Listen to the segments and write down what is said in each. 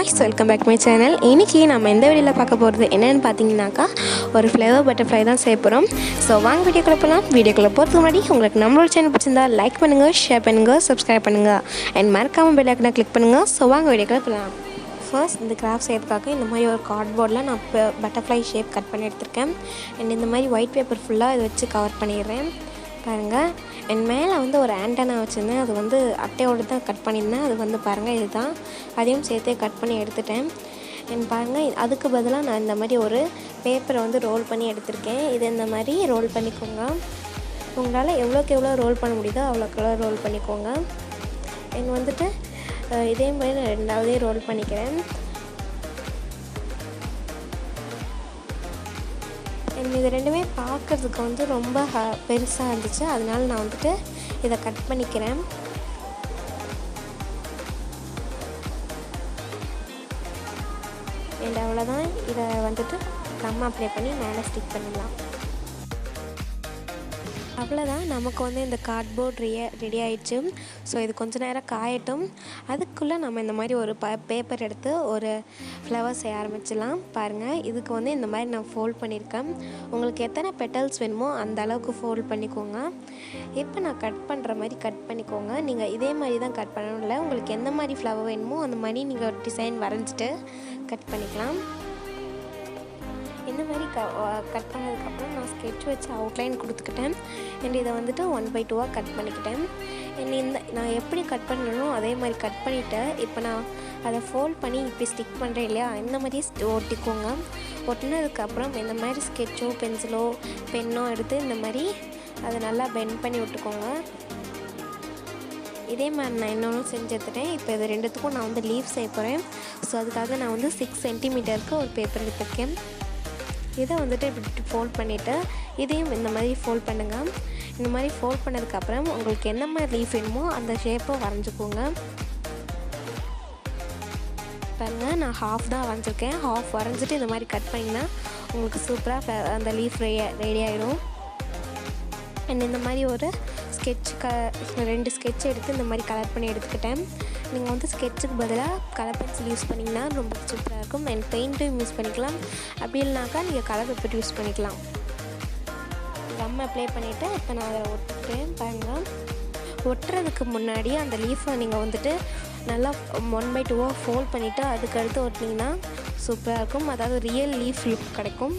guys, welcome back to my channel. இன்னைக்கு நம்ம இந்த வீடியோல பார்க்க போறது என்னன்னு பாத்தீங்கன்னாக்கா ஒரு ஃப்ளவர் பட்டர்ஃப்ளை தான் செய்ய போறோம். சோ வாங்க வீடியோக்குள்ள போலாம். வீடியோக்குள்ள போறதுக்கு முன்னாடி உங்களுக்கு நம்மளோட சேனல் பிடிச்சிருந்தா லைக் பண்ணுங்க, ஷேர் பண்ணுங்க, சப்ஸ்கிரைப் பண்ணுங்க and மறக்காம பெல் ஐகானை கிளிக் பண்ணுங்க. சோ வாங்க வீடியோக்குள்ள போலாம். ஃபர்ஸ்ட் இந்த கிராஃப்ட் செய்யறதுக்காக இந்த மாதிரி ஒரு கார்ட்போர்டில் நான் பட்டர்ஃப்ளை ஷேப் கட் பண்ணி எடுத்திருக்கேன். அண்ட் இந்த மாதிரி ஒயிட் பேப்பர் ஃபுல்லாக இதை வச்சு கவர் பண்ணிடுறேன். பாருங்கள், என் மேலே வந்து ஒரு ஆண்டனா வச்சுருந்தேன். அது வந்து அட்டையோடு தான் கட் பண்ணியிருந்தேன். அது வந்து பாருங்கள், இதுதான். அதையும் சேர்த்தே கட் பண்ணி எடுத்துட்டேன். அண்ட் பாருங்கள், அதுக்கு பதிலாக நான் இந்த மாதிரி ஒரு பேப்பரை வந்து ரோல் பண்ணி எடுத்திருக்கேன். இது இந்த மாதிரி ரோல் பண்ணிக்கோங்க. உங்களால் எவ்வளோக்கு எவ்வளோ ரோல் பண்ண முடியுதோ அவ்வளோக்கு ரோல் பண்ணிக்கோங்க. அண்ட் வந்துட்டு இதே மாதிரி நான் ரெண்டாவதே ரோல் பண்ணிக்கிறேன். இது ரெண்டுமே பார்க்குறதுக்கு வந்து ரொம்ப பெருசாக இருந்துச்சு. அதனால நான் வந்துட்டு இதை கட் பண்ணிக்கிறேன். அண்ட் அவ்வளோதான். இதை வந்துட்டு நம்ம அப்ளை பண்ணி மேலே ஸ்டிக் பண்ணிடலாம். அவ்வளோதான், நமக்கு வந்து இந்த கார்ட்போர்ட் ரெடி ஆகிடுச்சு. ஸோ இது கொஞ்சம் நேரம் காயட்டும். அதுக்குள்ளே நம்ம இந்த மாதிரி ஒரு பேப்பர் எடுத்து ஒரு ஃப்ளவர் செய்ய ஆரம்பிச்சிடலாம். பாருங்கள், இதுக்கு வந்து இந்த மாதிரி நான் ஃபோல்ட் பண்ணியிருக்கேன். உங்களுக்கு எத்தனை பெட்டல்ஸ் வேணுமோ அந்த அளவுக்கு ஃபோல்ட் பண்ணிக்கோங்க. இப்போ நான் கட் பண்ணுற மாதிரி கட் பண்ணிக்கோங்க. நீங்கள் இதே மாதிரி தான் கட் பண்ணணும் இல்லை, உங்களுக்கு எந்த மாதிரி ஃப்ளவர் வேணுமோ அந்த மாதிரி நீங்கள் ஒரு டிசைன் வரைஞ்சிட்டு கட் பண்ணிக்கலாம். இந்த மாதிரி கட் பண்ணதுக்கப்புறம் நான் ஸ்கெட்ச் வச்சு அவுட்லைன் கொடுத்துக்கிட்டேன். அண்ட் இதை வந்துட்டு 1/2 கட் பண்ணிக்கிட்டேன். அண்ட் நான் எப்படி கட் பண்ணணும் அதே மாதிரி கட் பண்ணிவிட்டு இப்போ நான் அதை ஃபோல்ட் பண்ணி இப்படி ஸ்டிக் பண்ணுறேன் இல்லையா, இந்த மாதிரி ஒட்டிக்கோங்க. ஒட்டினதுக்கப்புறம் இந்த மாதிரி ஸ்கெட்சோ பென்சிலோ பென்னோ எடுத்து இந்த மாதிரி அதை நல்லா பெண்ட் பண்ணி விட்டுக்கோங்க. இதே மாதிரி நான் இன்னொன்று செஞ்சு எடுத்துட்டேன். இப்போ இது ரெண்டுத்துக்கும் நான் வந்து லீவ் செய்ய போகிறேன். ஸோ அதுக்காக நான் வந்து 6 சென்டிமீட்டருக்கு ஒரு பேப்பர் எடுத்துருக்கேன். இதை வந்துட்டு இப்படி ஃபோல்ட் பண்ணிவிட்டு இதையும் இந்த மாதிரி ஃபோல்ட் பண்ணுங்கள். இந்த மாதிரி ஃபோல்ட் பண்ணதுக்கப்புறம் உங்களுக்கு என்ன மாதிரி லீஃப் வேணுமோ அந்த ஷேப்பை வரைஞ்சிக்கோங்க. பாருங்கள், நான் ஹாஃப் தான் வரைஞ்சிருக்கேன். ஹாஃப் வரைஞ்சிட்டு இந்த மாதிரி கட் பண்ணிங்கன்னா உங்களுக்கு சூப்பராக அந்த லீஃப் ரெடி ஆகிடும். அண்ட் இந்த மாதிரி ஒரு ரெண்டு ஸ்கெட்ச் எடுத்து இந்த மாதிரி கலர் பண்ணி எடுத்துக்கிட்டேன். நீங்கள் வந்து ஸ்கெட்சுக்கு பதிலாக கலர் பென்சில் யூஸ் பண்ணிங்கன்னா ரொம்ப சூப்பராக இருக்கும். அண்ட் பெயிண்ட்டும் யூஸ் பண்ணிக்கலாம். அப்படி இல்லைனாக்கா நீங்கள் கலர் பேப்பர் யூஸ் பண்ணிக்கலாம். கம் அப்ளை பண்ணிவிட்டு இப்போ நான் அதை ஒட்டிட்டேன். பாருங்கள், ஒட்டுறதுக்கு முன்னாடி அந்த லீஃபை நீங்கள் வந்துட்டு நல்லா 1/2 ஃபோல்ட் பண்ணிவிட்டு அதுக்கடுத்து ஒட்டினீங்கன்னா சூப்பராக இருக்கும். அதாவது ரியல் லீஃப் லுக் கிடைக்கும்.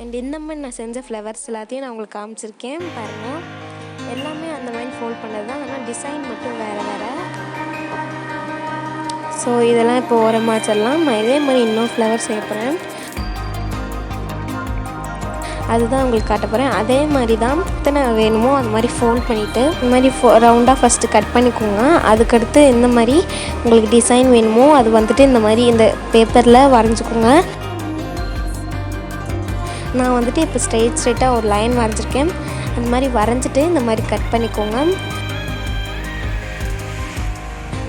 அண்ட் இந்த மாதிரி நான் செஞ்ச ஃப்ளவர்ஸ் எல்லாத்தையும் நான் உங்களுக்கு காமிச்சிருக்கேன். பாருங்கள், எல்லாமே அந்த மாதிரி ஃபோல்ட் பண்ணது தான், ஆனால் டிசைன் மட்டும் வேறு வேறு. ஸோ இதெல்லாம் இப்போ ஓரமாக வச்சிடலாம். நான் இதே மாதிரி இன்னும் ஃப்ளவர் செய்ய போகிறேன். அதுதான் உங்களுக்கு காட்ட போகிறேன். அதே மாதிரி தான் எத்தனை வேணுமோ அது மாதிரி ஃபோல்ட் பண்ணிவிட்டு இந்த மாதிரி ரவுண்டாக ஃபஸ்ட்டு கட் பண்ணிக்கோங்க. அதுக்கடுத்து இந்த மாதிரி உங்களுக்கு டிசைன் வேணுமோ அது வந்துட்டு இந்த மாதிரி இந்த பேப்பரில் வரைஞ்சிக்கோங்க. நான் வந்துட்டு இப்போ ஸ்ட்ரெயிட்டாக ஒரு லைன் வரைஞ்சிருக்கேன். அந்த மாதிரி வரைஞ்சிட்டு இந்த மாதிரி கட் பண்ணிக்கோங்க.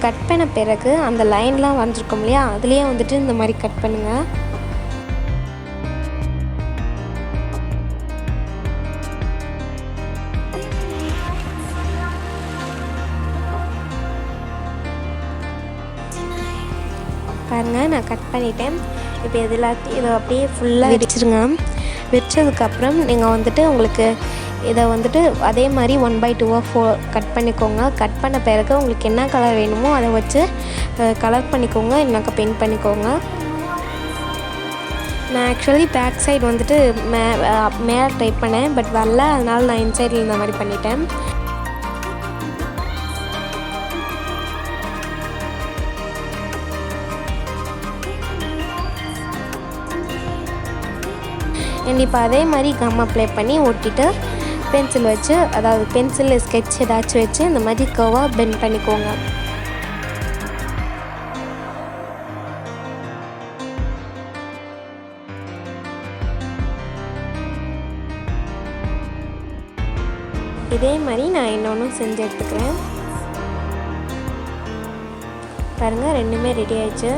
கட் பண்ண பிறகு அந்த லைன்லாம் வரைஞ்சிருக்கோம் இல்லையா, அதுலேயே வந்துட்டு இந்த மாதிரி கட் பண்ணுங்கள். பாருங்கள், நான் கட் பண்ணிட்டேன். இப்போ இதை அப்படியே ஃபுல்லாக விரிச்சிருங்க. விரிச்சதுக்கப்புறம் நீங்கள் வந்துட்டு உங்களுக்கு இதை வந்துட்டு அதே மாதிரி 1/2 கட் பண்ணிக்கோங்க. கட் பண்ண பிறகு உங்களுக்கு என்ன கலர் வேணுமோ அதை வச்சு கலர் பண்ணிக்கோங்க, இல்லைனாக்கா பெயிண்ட் பண்ணிக்கோங்க. நான் ஆக்சுவலி பேக் சைடு வந்துட்டு மேலே ட்ரை பண்ணேன், பட் வரல. அதனால் நான் இன்சைடில் இந்த மாதிரி பண்ணிட்டேன். அண்ட் இப்போ அதே மாதிரி கம் அப்ளை பண்ணி ஒட்டிட்டு பென்சில் வச்சு, அதாவது பென்சில் ஸ்கெட்ச் ஏதாச்சும் வச்சு இந்த மாதிரி கர்வாக பெண்ட் பண்ணிக்கோங்க. இதே மாதிரி நான் இன்னொன்று செஞ்சு எடுத்துக்கிறேன். பாருங்கள், ரெண்டுமே ரெடி ஆயிடுச்சு.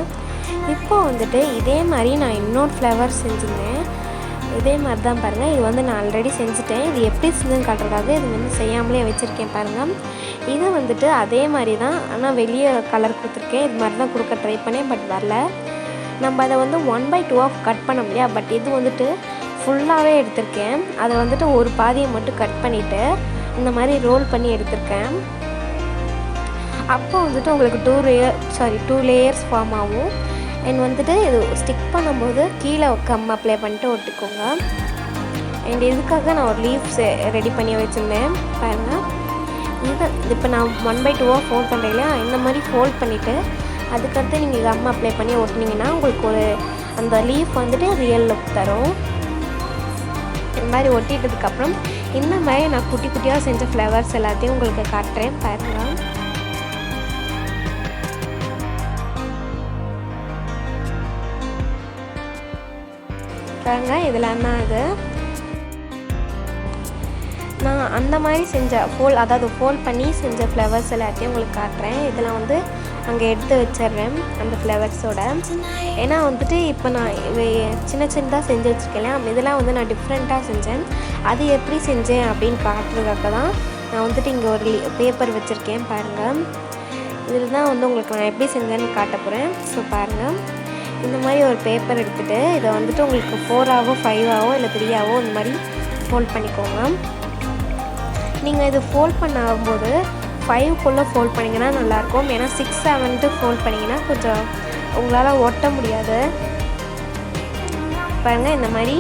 இப்போ வந்துட்டு இதே மாதிரி நான் இன்னொரு ஃப்ளவர் செஞ்சுருந்தேன். இதே மாதிரி தான் பாருங்கள். இது வந்து நான் ஆல்ரெடி செஞ்சுட்டேன். இது எப்படி செஞ்சுன்னு காட்டுறதுக்காக இது வந்து செய்யாமலே வச்சுருக்கேன் பாருங்கள். இது வந்துட்டு அதே மாதிரி தான், ஆனால் வெளியே கலர் கொடுத்துருக்கேன். இது மாதிரி தான் கொடுக்க ட்ரை பண்ணேன், பட் வரல. நம்ம அதை வந்து 1/2 கட் பண்ண முடியாது. பட் இது வந்துட்டு ஃபுல்லாகவே எடுத்திருக்கேன். அதை வந்துட்டு ஒரு பாதியை மட்டும் கட் பண்ணிவிட்டு இந்த மாதிரி ரோல் பண்ணி எடுத்திருக்கேன். அப்போ வந்துட்டு உங்களுக்கு 2 லேயர்ஸ் ஃபார்ம் ஆகும். அண்ட் வந்துட்டு இது ஸ்டிக் பண்ணும்போது கீழே கம் அப்ளை பண்ணிட்டு ஒட்டிக்கோங்க. அண்ட் இதுக்காக நான் ஒரு லீவ்ஸ் ரெடி பண்ணி வச்சுருந்தேன் பாருங்கள். இது இப்போ நான் 1/2 ஃபோல்ட் பண்ணுறேன் இல்லையா, இந்த மாதிரி ஃபோல்ட் பண்ணிவிட்டு அதுக்கடுத்து நீங்கள் கம் அப்ளை பண்ணி ஒட்டினீங்கன்னா உங்களுக்கு ஒரு அந்த லீஃப் வந்துட்டு ரியல் லுக் தரும். இந்த மாதிரி ஒட்டிட்டதுக்கப்புறம் இந்த மாதிரி நான் குட்டி குட்டியாக செஞ்ச ஃப்ளவர்ஸ் எல்லாத்தையும் உங்களுக்கு காட்டுறேன் பாருங்கள். பாருங்க, இதெல்லாம் தான் இது. நான் அந்த மாதிரி செஞ்ச ஃபோல்ட் பண்ணி செஞ்ச ஃப்ளவர்ஸ் எல்லாத்தையும் உங்களுக்கு காட்டுறேன். இதெல்லாம் வந்து அங்கே எடுத்து வச்சிடுறேன் அந்த ஃப்ளவர்ஸோட. ஏன்னா வந்துட்டு இப்போ நான் சின்ன சின்னதாக செஞ்சு வச்சுருக்கேன். இதெல்லாம் வந்து நான் டிஃப்ரெண்ட்டாக செஞ்சேன். அது எப்படி செஞ்சேன் அப்படின்னு காட்டுறதுக்காக தான் நான் வந்துட்டு இங்கே ஒரு பேப்பர் வச்சுருக்கேன் பாருங்கள். இதில் தான் வந்து உங்களுக்கு நான் எப்படி செஞ்சேன்னு காட்ட போகிறேன். ஸோ பாருங்கள், இந்த மாதிரி ஒரு பேப்பர் எடுத்துகிட்டு இதை வந்துட்டு உங்களுக்கு 4 5 இல்லை 3 இந்த மாதிரி ஃபோல்ட் பண்ணிக்கோங்க. நீங்கள் இது ஃபோல்ட் பண்ணும்போது 5 ஃபோல்ட் பண்ணிங்கன்னா நல்லாயிருக்கும். ஏன்னா 6 7 ஃபோல்ட் பண்ணிங்கன்னா கொஞ்சம் உங்களால் ஒட்ட முடியாது. பாருங்கள், இந்த மாதிரி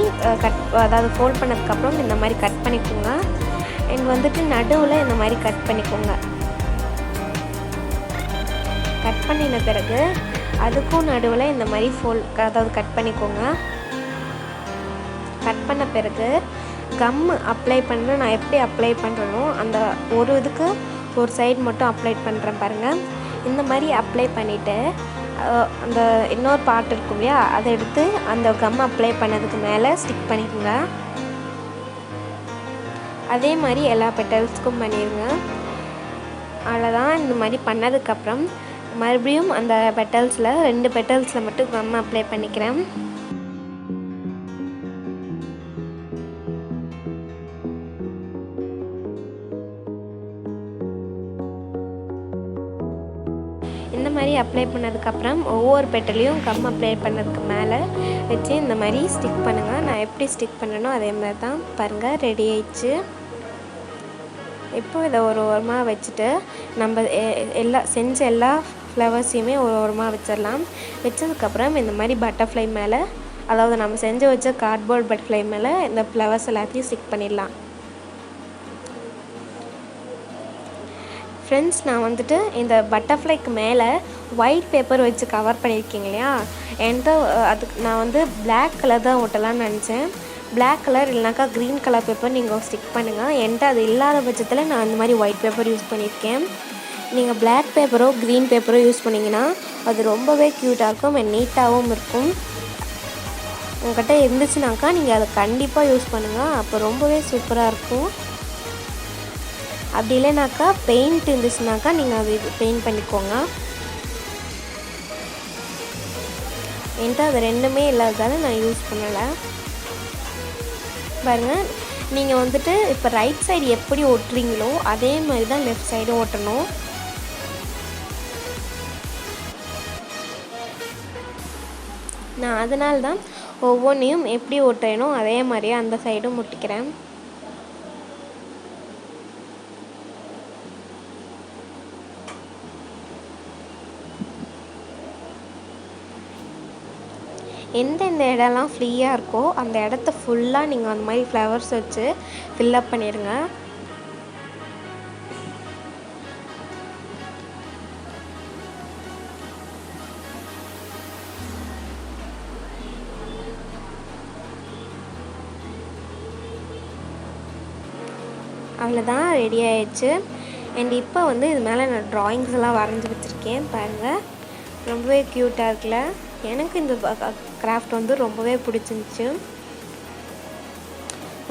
அதாவது ஃபோல்ட் பண்ணதுக்கப்புறம் இந்த மாதிரி கட் பண்ணிக்கோங்க. அண்ட் வந்துட்டு நடுவில் இந்த மாதிரி கட் பண்ணிக்கோங்க. கட் பண்ணின பிறகு அதுக்கும் நடுவில் இந்த மாதிரி அதாவது கட் பண்ணிக்கோங்க. கட் பண்ண பிறகு கம் அப்ளை பண்ண நான் எப்படி அப்ளை பண்ணுறனோ அந்த ஒரு இதுக்கு ஒரு சைடு மட்டும் அப்ளை பண்ணுறேன் பாருங்கள். இந்த மாதிரி அப்ளை பண்ணிவிட்டு அந்த இன்னொரு பார்ட் இருக்கும் இல்லையா, அதை எடுத்து அந்த கம் அப்ளை பண்ணதுக்கு மேலே ஸ்டிக் பண்ணிக்கோங்க. அதே மாதிரி எல்லா பெட்டல்ஸ்க்கும் பண்ணிடுங்க. அவ்வளோதான். இந்த மாதிரி பண்ணதுக்கப்புறம் மறுபடியும் அந்த பெட்டல்ஸில் 2 பெட்டல்ஸில் மட்டும் கம் அப்ளை பண்ணிக்கிறேன். இந்த மாதிரி அப்ளை பண்ணதுக்கப்புறம் ஒவ்வொரு பெட்டலையும் கம் அப்ளை பண்ணதுக்கு மேலே வச்சு இந்த மாதிரி ஸ்டிக் பண்ணுங்கள். நான் எப்படி ஸ்டிக் பண்ணனோ அதே மாதிரி தான். பாருங்கள், ரெடி ஆயிடுச்சு. இப்போ இதை ஒரு ஓரமாக வச்சுட்டு நம்ம செஞ்ச எல்லா ஃப்ளவர்ஸையுமே ஒரு ஓரமாக வச்சிடலாம். வச்சதுக்கப்புறம் இந்த மாதிரி பட்டர்ஃப்ளை மேலே, அதாவது நம்ம செஞ்சு வச்ச கார்ட்போர்ட் பட்டர்ஃப்ளை மேலே இந்த ஃப்ளவர்ஸ் எல்லாத்தையும் ஸ்டிக் பண்ணிடலாம். ஃப்ரெண்ட்ஸ், நான் வந்துட்டு இந்த பட்டர்ஃப்ளைக்கு மேலே ஒயிட் பேப்பர் வச்சு கவர் பண்ணியிருக்கீங்க இல்லையா, அதுக்கு நான் வந்து பிளாக் கலர் தான் ஒட்டலான்னு நினச்சேன். பிளாக் கலர் இல்லைனாக்கா க்ரீன் கலர் பேப்பர் நீங்கள் ஸ்டிக் பண்ணுங்கள். என்கிட்ட அது இல்லாத பட்சத்தில் நான் அந்த மாதிரி ஒயிட் பேப்பர் யூஸ் பண்ணியிருக்கேன். நீங்கள் பிளாக் பேப்பரோ க்ரீன் பேப்பரோ யூஸ் பண்ணிங்கன்னா அது ரொம்பவே க்யூட்டாக இருக்கும், நீட்டாகவும் இருக்கும். உங்கள்கிட்ட இருந்துச்சுனாக்கா நீங்கள் அதை கண்டிப்பாக யூஸ் பண்ணுங்கள். அப்போ ரொம்பவே சூப்பராக இருக்கும். அப்படி இல்லைனாக்கா பெயிண்ட் இருந்துச்சுனாக்கா நீங்கள் அது பெயிண்ட் பண்ணிக்கோங்க. என்கிட்ட அது ரெண்டுமே இல்லாததால் நான் யூஸ் பண்ணலை. பாருங்கள், நீங்கள் வந்துட்டு இப்போ ரைட் சைடு எப்படி ஓட்டுறீங்களோ அதே மாதிரி தான் லெஃப்ட் சைடும் ஓட்டணும். நான் அதனால தான் ஒவ்வொன்றையும் எப்படி ஓட்டுறேனோ அதே மாதிரியே அந்த சைடும் ஒட்டிக்கிறேன். எந்தெந்த இடம்லாம் ஃப்ரீயாக இருக்கோ அந்த இடத்த ஃபுல்லாக நீங்கள் அந்த மாதிரி ஃப்ளவர்ஸ் வச்சு ஃபில்லப் பண்ணிடுங்க. அவ்வளோதான், ரெடி ஆயிடுச்சு. அண்ட் இப்போ வந்து இது மேலே நான் ட்ராயிங்ஸ் எல்லாம் வரைஞ்சி வச்சுருக்கேன் பாருங்கள். ரொம்பவே க்யூட்டாக இருக்குல்ல. எனக்கு இந்த கிராஃப்ட் வந்து ரொம்பவே பிடிச்சிருந்துச்சு.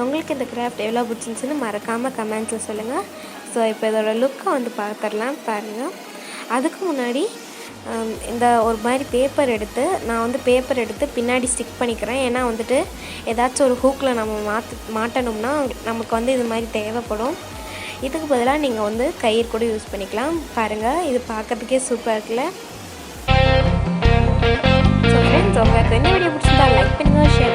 உங்களுக்கு இந்த கிராஃப்ட் எவ்வளோ பிடிச்சிருந்துச்சின்னு மறக்காமல் கமெண்ட்ஸில் சொல்லுங்கள். ஸோ இப்போ இதோட லுக்கை வந்து பார்த்துடலாம் பாருங்கள். அதுக்கு முன்னாடி இந்த ஒரு மாதிரி பேப்பர் எடுத்து நான் வந்து பேப்பர் எடுத்து பின்னாடி ஸ்டிக் பண்ணிக்கிறேன். ஏன்னா வந்துட்டு ஏதாச்சும் ஒரு ஹூக்கில் நம்ம மாட்டணும்னா நமக்கு வந்து இது மாதிரி தேவைப்படும். இதுக்கு பதிலாக நீங்கள் வந்து கயிறு கூட யூஸ் பண்ணிக்கலாம். பாருங்கள், இது பார்க்கறதுக்கே சூப்பராக இருக்குல்ல. ஸோ ஃப்ரெண்ட்ஸ், உங்களுக்கு இந்த வீடியோ பிடிச்சிருந்தா லைக் பண்ணுங்கள், ஷேர்